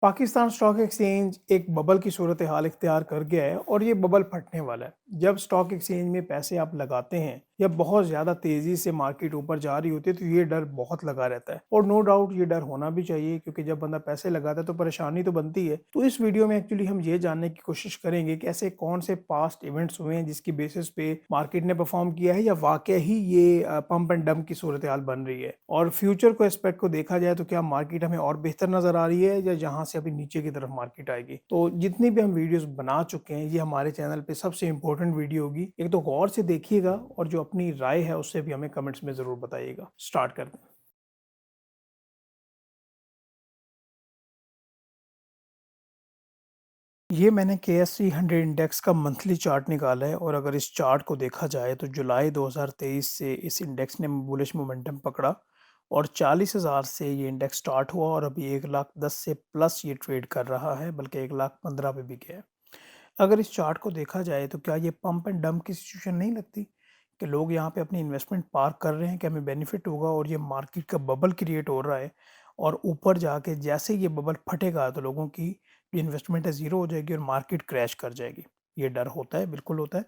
Pakistan stock exchange एक bubble की सूरत हाल इख्तियार कर गया है और ये बबल फटने वाला है। जब स्टॉक एक्सचेंज में पैसे आप लगाते हैं या बहुत ज़्यादा तेज़ी से मार्केट ऊपर जा रही होती है तो ये डर बहुत लगा रहता है और नो डाउट ये डर होना भी चाहिए क्योंकि जब बंदा पैसे लगाता है तो परेशानी तो बनती है। तो इस वीडियो में एक्चुअली हम ये जानने की कोशिश करेंगे कि ऐसे कौन से पास्ट इवेंट्स हुए हैं जिसकी बेसिस पे मार्केट ने परफॉर्म किया है या वाकई ही ये पंप एंड डंप की सूरत हाल बन रही है। और फ्यूचर को एस्पेक्ट को देखा जाए तो क्या मार्केट हमें और बेहतर नजर आ रही है या जहां से अभी नीचे की तरफ मार्केट आएगी। तो जितनी भी हम वीडियोस बना चुके हैं ये हमारे चैनल पे सबसे इंपॉर्टेंट वीडियो होगी। एक तो गौर से देखिएगा और जो अपनी राय है उससे भी हमें कमेंट्स में जरूर बताइएगा। स्टार्ट करते हैं। ये मैंने के एस सी 100 इंडेक्स का मंथली चार्ट निकाला है और अगर इस चार्ट को देखा जाए तो जुलाई 2023 से इस इंडेक्स ने बुलिश मोमेंटम पकड़ा और 40,000 से ये इंडेक्स स्टार्ट हुआ और अभी 1,10,000 से प्लस ये ट्रेड कर रहा है, बल्कि 1,15,000 पे भी गया है। अगर इस चार्ट को देखा जाए तो क्या ये पंप एंड डंप की सिचुएशन नहीं लगती कि लोग यहाँ पे अपनी इन्वेस्टमेंट पार्क कर रहे हैं कि हमें बेनिफिट होगा और ये मार्केट का बबल क्रिएट हो रहा है और ऊपर जाके जैसे ये बबल फटेगा तो लोगों की जो इन्वेस्टमेंट है ज़ीरो हो जाएगी और मार्केट क्रैश कर जाएगी। ये डर होता है, बिल्कुल होता है।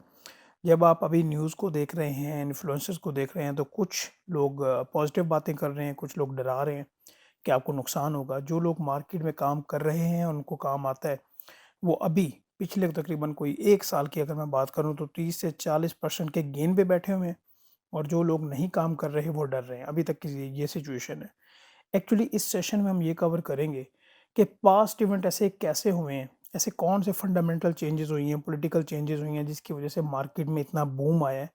जब आप अभी न्यूज़ को देख रहे हैं, इन्फ्लुएंसर्स को देख रहे हैं तो कुछ लोग पॉजिटिव बातें कर रहे हैं, कुछ लोग डरा रहे हैं कि आपको नुकसान होगा। जो लोग मार्केट में काम कर रहे हैं उनको काम आता है। वो अभी पिछले तकरीबन कोई 1 साल की अगर मैं बात करूँ तो 30 से 40% के गेन पे बैठे हुए हैं और जो लोग नहीं काम कर रहे वो डर रहे हैं। अभी तक की ये सिचुएशन है। एक्चुअली इस सेशन में हम ये कवर करेंगे कि पास्ट इवेंट ऐसे कैसे हुए हैं, ऐसे कौन से फंडामेंटल चेंजेस हुई हैं, पॉलिटिकल चेंजेस हुई हैं जिसकी वजह से मार्केट में इतना बूम आया है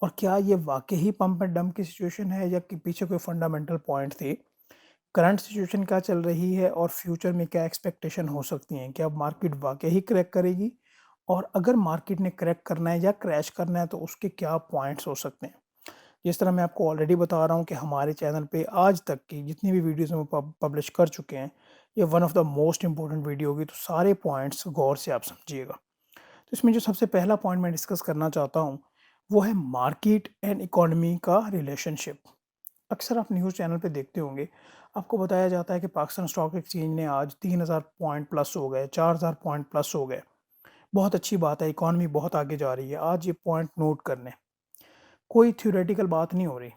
और क्या ये वाक़ई ही पंप एंड डंप की सिचुएशन है या कि पीछे कोई फंडामेंटल पॉइंट थे। करंट सिचुएशन क्या चल रही है और फ्यूचर में क्या एक्सपेक्टेशन हो सकती हैं? क्या मार्केट वाक़ई ही क्रैक करेगी? और अगर मार्केट ने क्रैक करना है या क्रैश करना है तो उसके क्या पॉइंट्स हो सकते हैं? जिस तरह मैं आपको ऑलरेडी बता रहा हूँ कि हमारे चैनल पे आज तक की जितनी भी वीडियोज़ हम पब्लिश कर चुके हैं, ये one of the most important video होगी, तो सारे पॉइंट्स गौर से आप समझिएगा। तो इसमें जो सबसे पहला पॉइंट मैं डिस्कस करना चाहता हूँ, वो है मार्केट एंड इकोनॉमी का रिलेशनशिप। अक्सर आप न्यूज़ चैनल पे देखते होंगे, आपको बताया जाता है कि पाकिस्तान स्टॉक एक्सचेंज ने आज 3,000 पॉइंट प्लस हो गए, 4,000 पॉइंट प्लस हो गए। बहुत अच्छी बात है, इकॉनमी बहुत आगे जा रही है। आज ये पॉइंट नोट करने, कोई थ्योरेटिकल बात नहीं हो रही।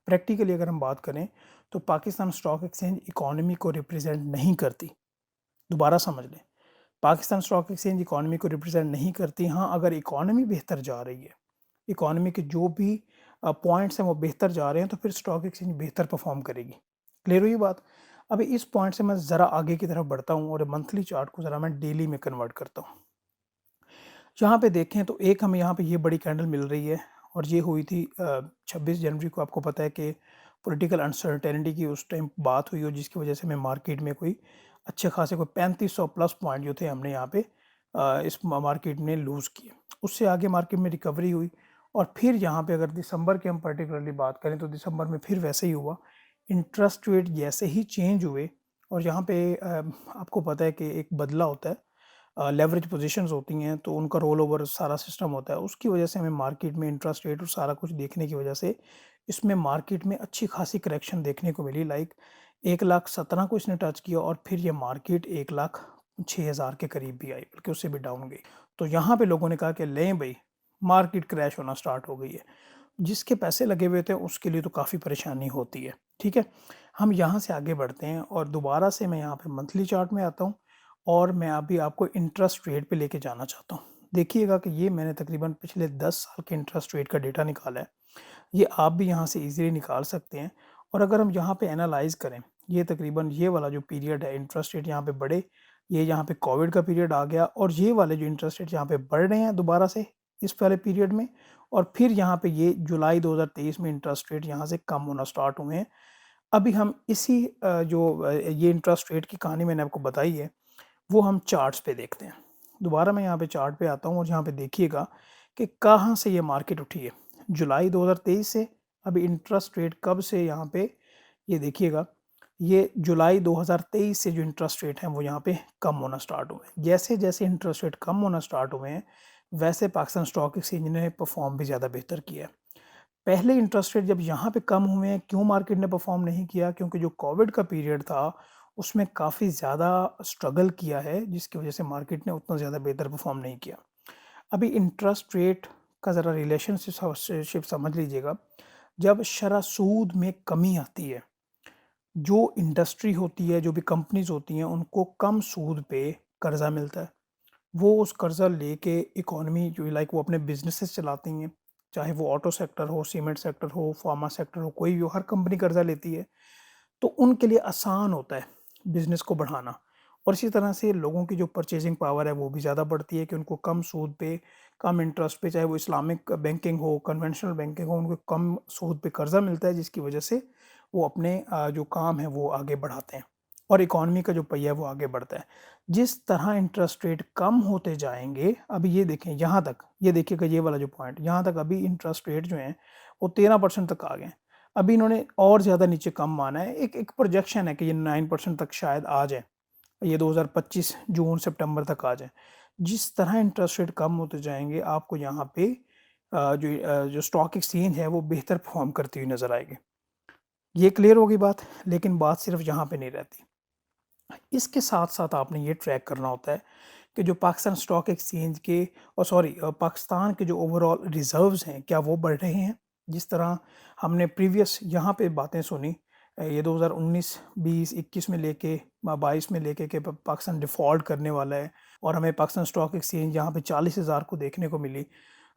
प्रैक्टिकली अगर हम बात करें, तो पाकिस्तान स्टॉक एक्सचेंज इकॉनमी को रिप्रेज़ेंट नहीं करती। दोबारा समझ लें, पाकिस्तान स्टॉक एक्सचेंज इकॉनमी को रिप्रेज़ेंट नहीं करती। हाँ, अगर इकॉनमी बेहतर जा रही है, इकॉनमी के जो भी पॉइंट्स हैं वो बेहतर जा रहे हैं तो फिर स्टॉक एक्सचेंज बेहतर परफॉर्म करेगी। क्लियर हुई बात? अभी इस पॉइंट से मैं ज़रा आगे की तरफ बढ़ता हूँ और मंथली चार्ट को ज़रा मैं डेली में कन्वर्ट करता हूँ। यहाँ पे देखें तो एक हमें यहाँ पे ये बड़ी कैंडल मिल रही है और ये हुई थी 26 जनवरी को। आपको पता है कि पॉलिटिकल अनसर्टेनिटी की उस टाइम बात हुई और जिसकी वजह से हमें मार्केट में कोई अच्छे खासे कोई 3500 प्लस पॉइंट जो थे हमने यहाँ पे इस मार्केट ने लूज़ किए। उससे आगे मार्केट में रिकवरी हुई और फिर यहाँ पे अगर दिसंबर की हम पर्टिकुलरली बात करें तो दिसंबर में फिर वैसे ही हुआ। इंटरेस्ट रेट जैसे ही चेंज हुए और यहाँ पे आपको पता है कि एक बदला होता है, लेवरेज पोजीशंस होती हैं तो उनका रोल ओवर सारा सिस्टम होता है। उसकी वजह से हमें मार्केट में इंटरेस्ट रेट और सारा कुछ देखने की वजह से इसमें मार्केट में अच्छी खासी करेक्शन देखने को मिली। लाइक 1,17,000 को इसने टच किया और फिर ये मार्केट 1,06,000 के करीब भी आई, बल्कि उससे भी डाउन गई। तो यहाँ पे लोगों ने कहा कि लें भाई, मार्केट क्रैश होना स्टार्ट हो गई है। जिसके पैसे लगे हुए थे उसके लिए तो काफ़ी परेशानी होती है। ठीक है, हम यहाँ से आगे बढ़ते हैं और दोबारा से मैं यहाँ पे मंथली चार्ट में आता हूँ और मैं अभी आपको इंटरेस्ट रेट पे लेके जाना चाहता हूँ। देखिएगा कि ये मैंने तकरीबन पिछले 10 साल के इंटरेस्ट रेट का डेटा निकाला है। ये आप भी यहाँ से ईज़िली निकाल सकते हैं और अगर हम यहाँ पे एनालाइज़ करें, ये तकरीबन ये वाला जो पीरियड है इंटरेस्ट रेट यहाँ पे बढ़े, ये यहाँ पे कोविड का पीरियड आ गया और ये वाले जो इंटरेस्ट रेट यहाँ पे बढ़ रहे हैं दोबारा से इस वाले पीरियड में और फिर यहाँ पे ये जुलाई 2023 में इंटरेस्ट रेट यहाँ से कम होना स्टार्ट हुए हैं। अभी हम इसी ये इंटरेस्ट रेट की कहानी मैंने आपको बताई है, वो हम चार्ट्स पे देखते हैं। दोबारा मैं यहाँ पे चार्ट पे आता हूँ और यहाँ पे देखिएगा कि कहाँ से ये मार्केट उठी है। जुलाई 2023 से अभी इंटरेस्ट रेट कब से यहाँ पे, ये देखिएगा, ये जुलाई 2023 से जो इंटरेस्ट रेट हैं वो यहाँ पे कम होना स्टार्ट हुए हैं। जैसे-जैसे इंटरेस्ट रेट कम होना स्टार्ट हुए हैं, वैसे पाकिस्तान स्टॉक एक्सचेंज ने परफ़ॉर्म भी ज़्यादा बेहतर किया है। पहले इंटरेस्ट रेट जब यहाँ पे कम हुए हैं, क्यों मार्केट ने परफॉर्म नहीं किया? क्योंकि जो कोविड का पीरियड था, उसमें काफ़ी ज़्यादा स्ट्रगल किया है, जिसकी वजह से मार्केट ने उतना ज़्यादा बेहतर परफ़ॉर्म नहीं किया। अभी इंटरेस्ट रेट का ज़रा रिलेशनशिप समझ लीजिएगा। जब शरह सूद में कमी आती है, जो इंडस्ट्री होती है, जो भी कंपनीज़ होती हैं, उनको कम सूद पे कर्ज़ा मिलता है। वो उस कर्ज़ा लेके इकोनॉमी जो लाइक वो अपने बिज़नेसेस चलाती हैं, चाहे वो ऑटो सेक्टर हो, सीमेंट सेक्टर हो, फार्मा सेक्टर हो, कोई भी हो, हर कंपनी कर्ज़ा लेती है। तो उनके लिए आसान होता है बिज़नेस को बढ़ाना। और इसी तरह से लोगों की जो परचेज़िंग पावर है वो भी ज़्यादा बढ़ती है कि उनको कम सूद पे, कम इंटरेस्ट पे, चाहे वो इस्लामिक बैंकिंग हो, कन्वेंशनल बैंकिंग हो, उनको कम सूद पे कर्ज़ा मिलता है, जिसकी वजह से वो अपने जो काम है वो आगे बढ़ाते हैं और इकॉनमी का जो पहिया है वो आगे बढ़ता है। जिस तरह इंटरेस्ट रेट कम होते जाएँगे, अभी ये देखें यहाँ तक, ये देखिएगा ये वाला जो पॉइंट, यहाँ तक अभी इंटरेस्ट रेट जो हैं वो 13% तक आ गए हैं। अभी इन्होंने और ज़्यादा नीचे कम माना है। एक एक प्रोजेक्शन है कि ये 9% तक शायद आ जाए। ये 2025 जून सितंबर तक आ जाए। जिस तरह इंटरेस्ट रेट कम होते जाएँगे, आपको यहाँ पे जो स्टॉक एक्सचेंज है वो बेहतर परफ़ॉर्म करती हुई नज़र आएगी। ये क्लियर होगी बात, लेकिन बात सिर्फ़ यहाँ पे नहीं रहती। इसके साथ-साथ आपने ये ट्रैक करना होता है कि जो पाकिस्तान स्टॉक एक्सचेंज के पाकिस्तान के जो ओवरऑल रिज़र्व्स हैं, क्या वो बढ़ रहे हैं? जिस तरह हमने प्रीवियस यहाँ पे बातें सुनी ये 2019, 20, 21 में लेके 22 में लेके कि प पाकिस्तान डिफ़ॉल्ट करने वाला है और हमें पाकिस्तान स्टॉक एक्सचेंज यहाँ पे 40,000 को देखने को मिली।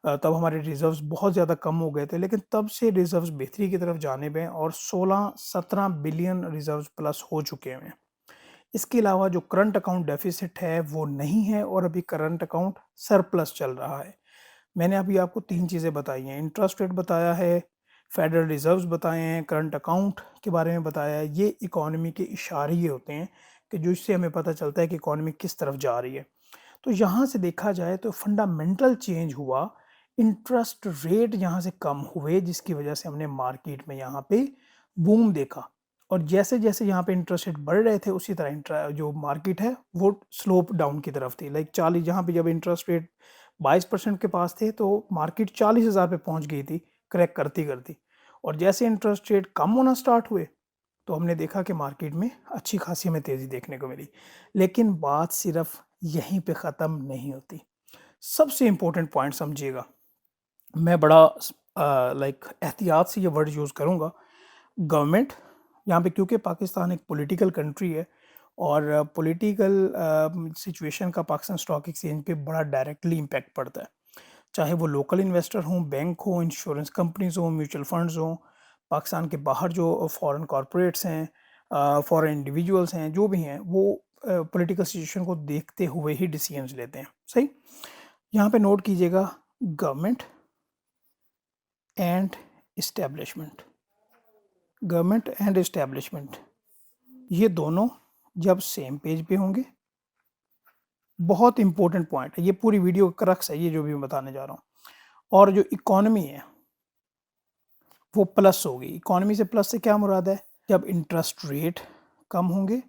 तब हमारे रिज़र्व्स बहुत ज़्यादा कम हो गए थे, लेकिन तब से रिज़र्व्स बेहतरी की तरफ जानिब हैं और 16-17 बिलियन रिज़र्व्स प्लस हो चुके हैं। इसके अलावा जो करंट अकाउंट डेफ़िसिट है वो नहीं है और अभी करंट अकाउंट सरप्लस चल रहा है। मैंने अभी आपको 3 चीज़ें बताई हैं, इंटरेस्ट रेट बताया है, फेडरल रिज़र्व्स बताए हैं, करंट अकाउंट के बारे में बताया है। ये इकॉनमी के इशारे होते हैं कि जो इससे हमें पता चलता है कि इकॉनमी किस तरफ जा रही है। तो यहाँ से देखा जाए तो फंडामेंटल चेंज हुआ, इंटरेस्ट रेट यहाँ से कम हुए जिसकी वजह से हमने मार्केट में यहाँ पे बूम देखा। और जैसे-जैसे यहाँ पे इंटरेस्ट रेट बढ़ रहे थे उसी तरह जो मार्केट है वो स्लोप डाउन की तरफ थी। लाइक 40 जहाँ पे जब इंटरेस्ट रेट 22% के पास थे तो मार्केट 40,000 पे पहुँच गई थी क्रैक करती-करती। और जैसे इंटरेस्ट रेट कम होना स्टार्ट हुए तो हमने देखा कि मार्केट में अच्छी खासी हमें तेज़ी देखने को मिली। लेकिन बात सिर्फ़ यहीं पे ख़त्म नहीं होती। सबसे इम्पोर्टेंट पॉइंट समझिएगा, मैं बड़ा लाइक एहतियात से ये वर्ड यूज़ करूँगा। गवर्नमेंट यहाँ पे क्योंकि पाकिस्तान एक पॉलिटिकल कंट्री है और पॉलिटिकल सिचुएशन का पाकिस्तान स्टॉक एक्सचेंज पे बड़ा डायरेक्टली इम्पैक्ट पड़ता है। चाहे वो लोकल इन्वेस्टर हों, बैंक हों, इंश्योरेंस कंपनीज़ हों, म्यूचुअल फंड्स हों, पाकिस्तान के बाहर जो फॉरेन कॉर्पोरेट्स हैं, फॉरेन इंडिविजुअल्स हैं, जो भी हैं, वो पॉलिटिकल सिचुएशन को देखते हुए ही डिसीजंस लेते हैं। सही? यहाँ पे नोट कीजिएगा government and establishment, government and establishment ये दोनों जब सेम पेज पे होंगे, बहुत इंपॉर्टेंट पॉइंट है, ये पूरी वीडियो का क्रक्स है ये जो भी मैं बताने जा रहा हूँ। और जो इकोनॉमी है वो प्लस होगी। इकोनॉमी से प्लस से क्या मुराद है? जब इंटरेस्ट रेट कम होंगे,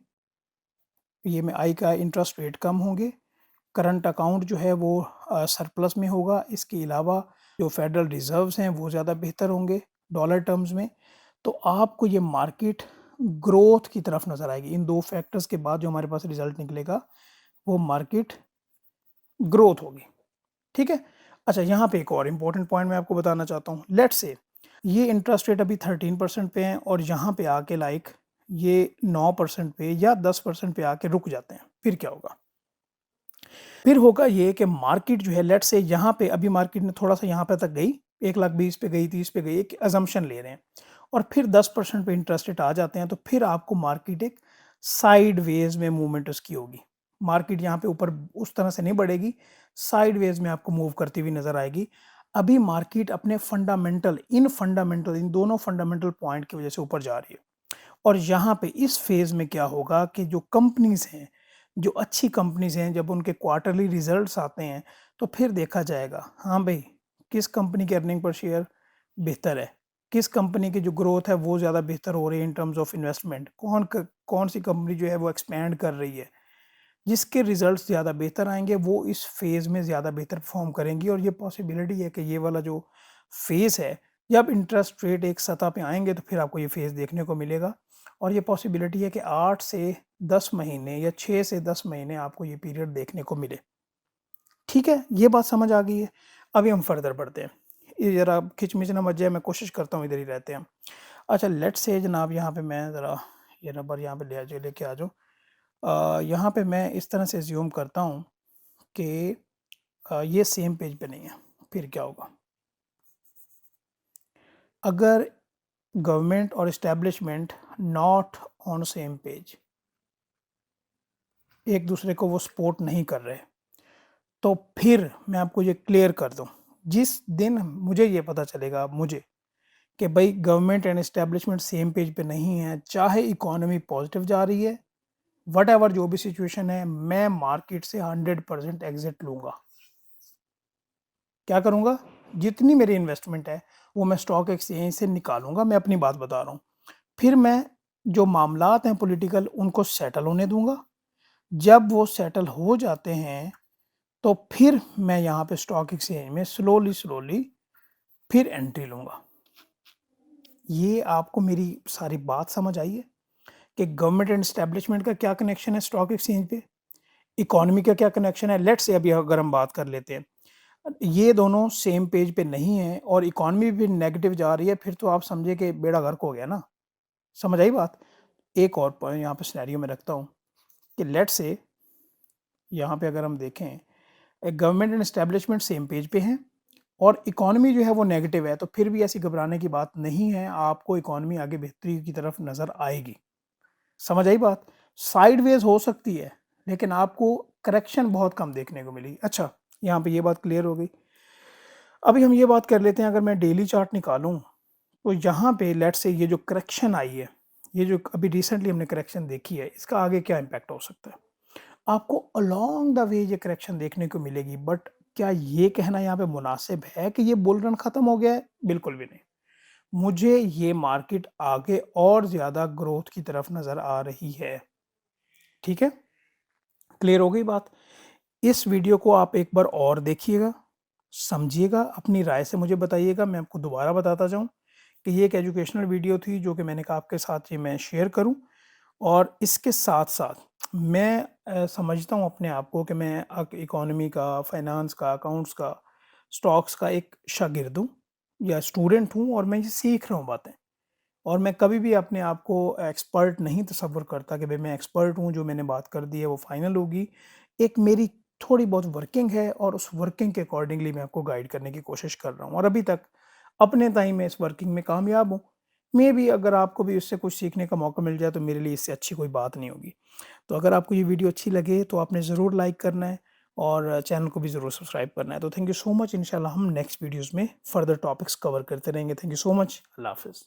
ये में आई का इंटरेस्ट रेट कम होंगे, करंट अकाउंट जो है वो सरप्लस में होगा। इसके अलावा जो फेडरल रिज़र्व्स हैं वो ज़्यादा बेहतर होंगे डॉलर टर्म्स में। तो आपको ये मार्केट ग्रोथ की तरफ नज़र आएगी। इन 2 फैक्टर्स के बाद जो हमारे पास रिज़ल्ट निकलेगा वो मार्केट ग्रोथ होगी। ठीक है? अच्छा, यहाँ पे एक और इम्पोर्टेंट पॉइंट मैं आपको बताना चाहता हूँ। लेट्स से ये इंटरेस्ट रेट अभी 13% पे हैं और यहाँ पे आके लाइक ये 9% पे या 10% पे आके रुक जाते हैं। फिर क्या होगा? फिर होगा ये कि मार्केट जो है लेट्स से यहाँ पे अभी मार्केट ने थोड़ा-सा यहाँ पे तक गई, 1,20,000 पे गई, 30 पे गई, एक असम्पशन ले रहे हैं और फिर 10% पे इंटरेस्ट रेट आ जाते हैं तो फिर आपको मार्केट एक साइडवेज़ में मूवमेंट उसकी होगी। मार्केट यहाँ पे ऊपर उस तरह से नहीं बढ़ेगी, साइडवेज़ में आपको मूव करती हुई नज़र आएगी। अभी मार्केट अपने इन दोनों फंडामेंटल पॉइंट की वजह से ऊपर जा रही है। और यहाँ पे इस फ़ेज़ में क्या होगा कि जो कंपनीज़ हैं, जो अच्छी कंपनीज़ हैं, जब उनके क्वार्टरली रिज़ल्ट्स आते हैं, तो फिर देखा जाएगा, हाँ भई, किस कंपनी की अर्निंग पर शेयर बेहतर है, किस कंपनी की जो ग्रोथ है वो ज़्यादा बेहतर हो रही है इन टर्म्स ऑफ इन्वेस्टमेंट, कौन-सी कंपनी जो है वो एक्सपैंड कर रही है। जिसके रिज़ल्ट्स ज़्यादा बेहतर आएँगे, वो इस फ़ेज़ में ज़्यादा बेहतर परफ़ॉर्म करेंगी और ये पॉसिबिलिटी है कि ये वाला जो फ़ेज़ है, जब इंटरेस्ट रेट एक सतह पे आएँगे, तो फिर आपको ये फ़ेज़ देखने को मिलेगा और ये पॉसिबिलिटी है कि 8 से 10 महीने या 6 से 10 महीने आपको ये पीरियड देखने को मिले। ठीक है, ये बात समझ आ गई है। अभी हम फर्दर बढ़ते हैं। ये ज़रा खिचमिच ना मच जाए, मैं कोशिश करता हूँ इधर ही रहते हैं हम। अच्छा, लेट्स से जनाब यहाँ पे मैं ज़रा ये रबर यहाँ पे लेके आ जाओ। यहाँ पे मैं इस तरह से अज़्यूम करता हूँ कि ये सेम पेज पे नहीं है, फिर क्या होगा? अगर गवर्नमेंट और establishment not on same page, एक दूसरे को वो सपोर्ट नहीं कर रहे, तो फिर मैं आपको ये क्लियर कर दूँ, जिस दिन मुझे ये पता चलेगा मुझे कि भाई government and establishment same page पे नहीं है, चाहे इकोनॉमी पॉजिटिव जा रही है, व्हाटएवर जो भी सिचुएशन है, मैं मार्केट से 100% एग्जिट लूँगा। क्या करूँगा? जितनी मेरी इन्वेस्टमेंट है, वो मैं स्टॉक एक्सचेंज से निकालूँगा, मैं अपनी बात बता रहा हूँ। फिर मैं जो मामलात हैं पॉलिटिकल, उनको सेटल होने दूँगा। जब वो सेटल हो जाते हैं, तो फिर मैं यहाँ पे स्टॉक एक्सचेंज में स्लोली फिर एंट्री लूँगा। ये आपको मेरी सारी बात समझ आई है कि गवर्नमेंट एंड एस्टेब्लिशमेंट का क्या कनेक्शन है स्टॉक एक्सचेंज पे? इकोनॉमी का क्या कनेक्शन है? लेट्स से अभी अगर हम बात कर लेते हैं, ये दोनों सेम पेज पे नहीं है और इकोनॉमी भी नेगेटिव जा रही है, फिर तो आप समझिए कि बेड़ा गर्क हो गया ना। समझ आई बात? एक और पॉइंट यहाँ पे सिनेरियो में रखता हूँ कि लेट्स से यहाँ पे अगर हम देखें, government and establishment same page पे हैं और इकोनॉमी जो है वो नेगेटिव है, तो फिर भी ऐसी घबराने की बात नहीं है, आपको इकोनॉमी आगे बेहतरी की तरफ नज़र आएगी। समझ आई बात? साइडवेज हो सकती है, लेकिन आपको करेक्शन बहुत कम देखने को मिली। अच्छा, यहाँ पे ये बात क्लियर हो गई। अभी हम ये बात कर लेते हैं, अगर मैं डेली चार्ट निकालूँ, तो यहाँ पे लेट्स से ये जो करेक्शन आई है, ये जो अभी रिसेंटली हमने करेक्शन देखी है, इसका आगे क्या इम्पैक्ट हो सकता है? आपको अलोंग द वे ये करेक्शन देखने को मिलेगी, बट क्या ये कहना यहाँ पे मुनासिब है कि ये बुल रन खत्म हो गया है? बिल्कुल भी नहीं। मुझे ये मार्केट आगे और ज़्यादा ग्रोथ की तरफ नज़र आ रही है। ठीक है? क्लियर हो गई बात? इस वीडियो को आप एक बार और देखिएगा, समझिएगा, अपनी राय से मुझे बताइएगा। मैं आपको दोबारा बताता जाऊँ कि ये एक एजुकेशनल वीडियो थी जो कि मैंने कहा आपके साथ ये मैं शेयर करूँ, और इसके साथ-साथ मैं समझता हूँ अपने आप को कि मैं इकोनॉमी का, फाइनेंस का, अकाउंट्स का, स्टॉक्स का एक शागिर्द हूँ या स्टूडेंट हूँ और मैं ये सीख रहा हूँ बातें। और मैं कभी भी अपने आप को एक्सपर्ट नहीं तसव्वुर करता कि भई मैं एक्सपर्ट हूँ, जो मैंने बात कर दी है वो फाइनल होगी। एक मेरी थोड़ी बहुत वर्किंग है और उस वर्किंग के अकॉर्डिंगली मैं आपको गाइड करने की कोशिश कर रहा हूँ और अभी तक अपने टाइम में इस वर्किंग में कामयाब हूँ। मेबी अगर आपको भी इससे कुछ सीखने का मौका मिल जाए तो मेरे लिए इससे अच्छी कोई बात नहीं होगी। तो अगर आपको ये वीडियो अच्छी लगे तो आपने ज़रूर लाइक करना है और चैनल को भी ज़रूर सब्सक्राइब करना है। तो थैंक यू सो मच। इंशाल्लाह हम नेक्स्ट वीडियोज़ में फर्दर टॉपिक्स कवर करते रहेंगे। Thank you so much. Allah हाफ़िज़।